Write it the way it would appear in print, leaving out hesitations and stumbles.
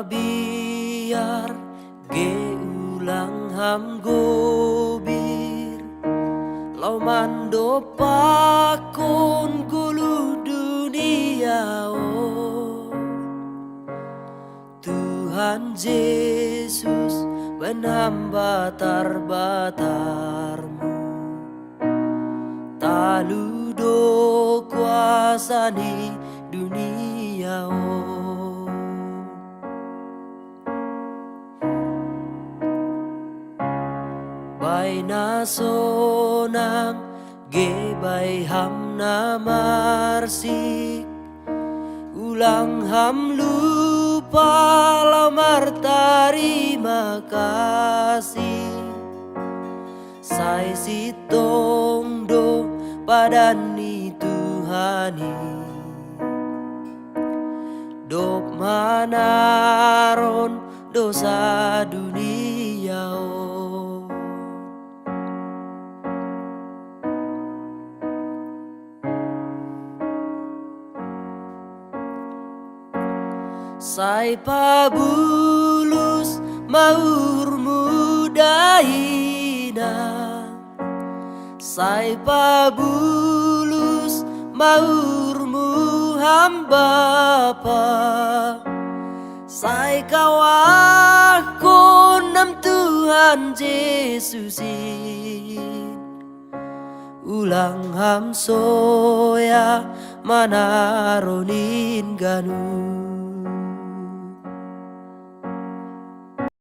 biar ge ulang ham gobir lau mando pakon gulu dunia Tuhan Yesus menambah batar-batarmu taludo kuasa ni dunia Bai nasonang ge bai ham na marsik ulang ham lupa lau martarima kasih sai sitong do padani Tuhani dop manaron dosa dunia Sai pabulus maur mudahina Sai pabulus maurmu hamba pa Sai kawakon nam Tuhan Yesusin Ulang ham soya manaronin ganu